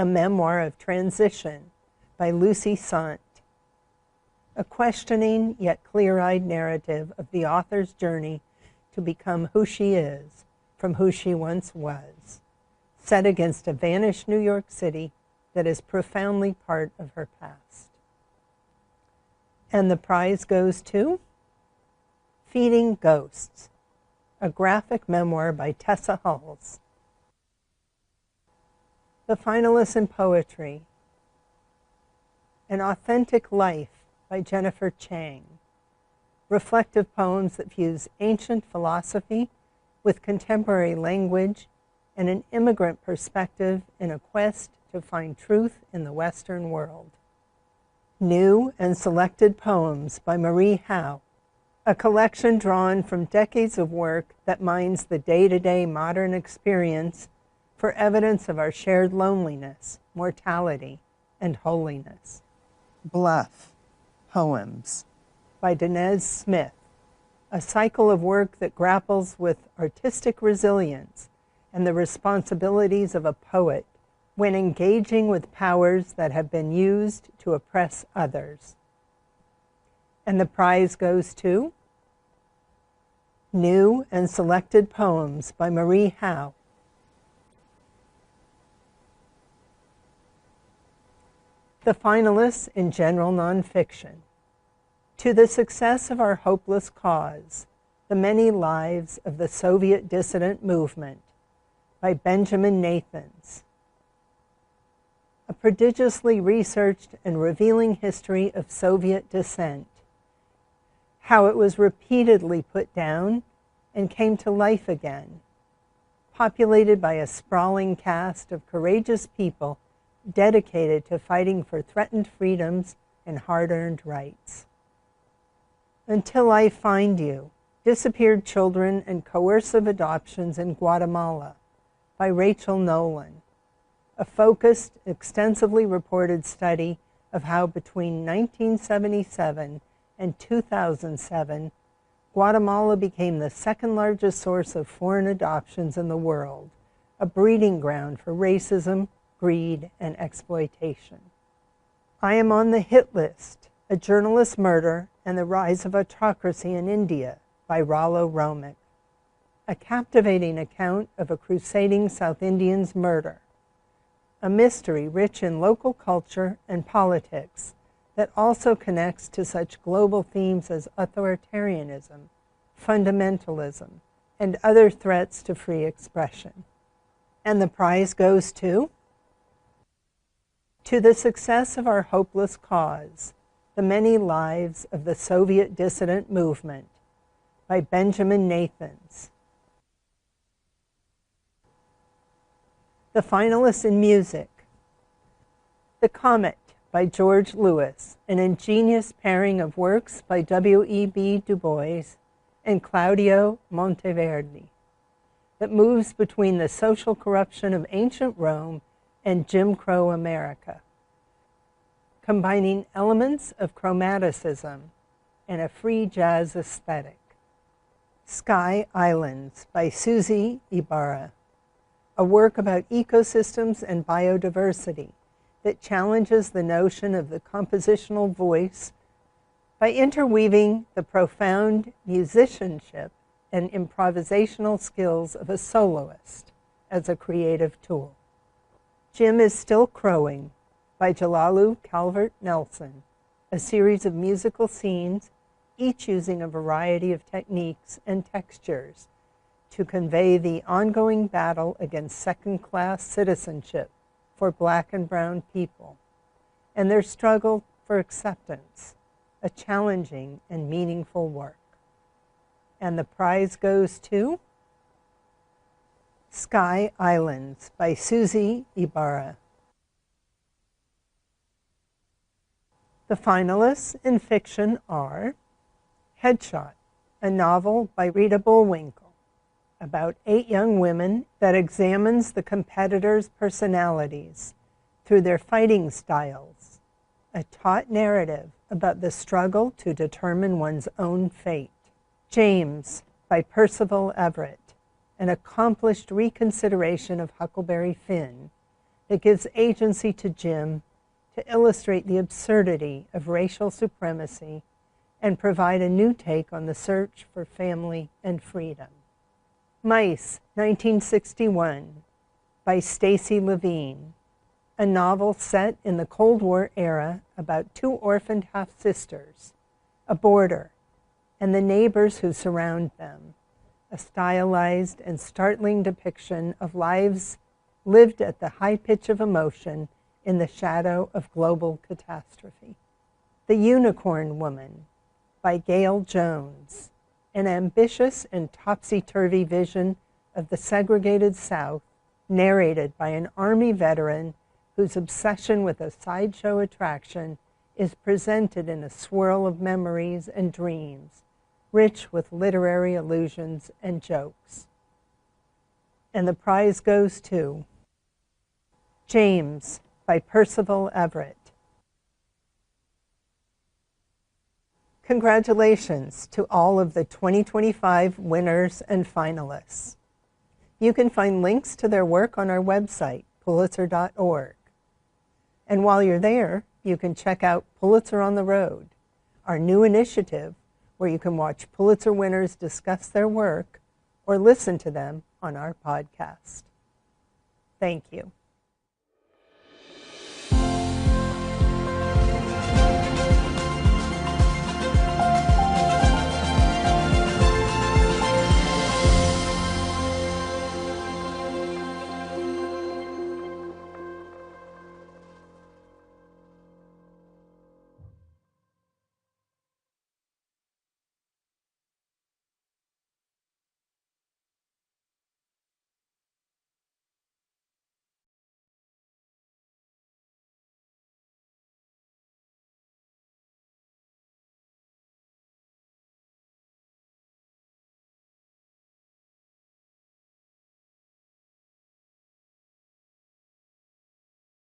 a memoir of transition by Lucy Sant, a questioning yet clear-eyed narrative of the author's journey to become who she is from who she once was, set against a vanished New York City that is profoundly part of her past. And the prize goes to Feeding Ghosts, a graphic memoir by Tessa Hulse. The finalists in poetry, An Authentic Life by Jennifer Chang, reflective poems that fuse ancient philosophy with contemporary language and an immigrant perspective in a quest to find truth in the Western world. New and Selected Poems by Marie Howe, a collection drawn from decades of work that mines the day-to-day modern experience for evidence of our shared loneliness, mortality, and holiness. Bluff Poems by Dinez Smith, a cycle of work that grapples with artistic resilience and the responsibilities of a poet when engaging with powers that have been used to oppress others. And the prize goes to New and Selected Poems by Marie Howe. The finalists in general nonfiction, To the Success of Our Hopeless Cause, The Many Lives of the Soviet Dissident Movement by Benjamin Nathans, a prodigiously researched and revealing history of Soviet dissent, how it was repeatedly put down and came to life again, populated by a sprawling cast of courageous people dedicated to fighting for threatened freedoms and hard-earned rights. Until I Find You, Disappeared Children and Coercive Adoptions in Guatemala by Rachel Nolan, a focused, extensively reported study of how between 1977 and 2007, Guatemala became the second largest source of foreign adoptions in the world, a breeding ground for racism, greed, and exploitation. I Am on the Hit List, A Journalist's Murder and the Rise of Autocracy in India by Rollo Romick, a captivating account of a crusading South Indian's murder, a mystery rich in local culture and politics that also connects to such global themes as authoritarianism, fundamentalism, and other threats to free expression. And the prize goes to the Success of Our Hopeless Cause, The Many Lives of the Soviet Dissident Movement by Benjamin Nathans. The finalists in music, The Comet by George Lewis, an ingenious pairing of works by W.E.B. Du Bois and Claudio Monteverdi that moves between the social corruption of ancient Rome and Jim Crow America, combining elements of chromaticism and a free jazz aesthetic. Sky Islands by Susie Ibarra, a work about ecosystems and biodiversity that challenges the notion of the compositional voice by interweaving the profound musicianship and improvisational skills of a soloist as a creative tool. Jim is Still Crowing by Jalalu Calvert Nelson, a series of musical scenes, each using a variety of techniques and textures to convey the ongoing battle against second-class citizenship for Black and brown people, and their struggle for acceptance, a challenging and meaningful work. And the prize goes to Sky Islands by Susie Ibarra. The finalists in fiction are Headshot, a novel by Rita Bullwinkle about 8 young women that examines the competitors' personalities through their fighting styles, a taut narrative about the struggle to determine one's own fate. James by Percival Everett, an accomplished reconsideration of Huckleberry Finn It gives agency to Jim to illustrate the absurdity of racial supremacy and provide a new take on the search for family and freedom. Mice, 1961, by Stacy Levine, a novel set in the Cold War era about two orphaned half-sisters, a boarder, and the neighbors who surround them, a stylized and startling depiction of lives lived at the high pitch of emotion in the shadow of global catastrophe. The Unicorn Woman, by Gail Jones, an ambitious and topsy-turvy vision of the segregated South, narrated by an Army veteran whose obsession with a sideshow attraction is presented in a swirl of memories and dreams, rich with literary allusions and jokes. And the prize goes to James, by Percival Everett. Congratulations to all of the 2025 winners and finalists. You can find links to their work on our website, Pulitzer.org. And while you're there, you can check out Pulitzer on the Road, our new initiative where you can watch Pulitzer winners discuss their work or listen to them on our podcast. Thank you.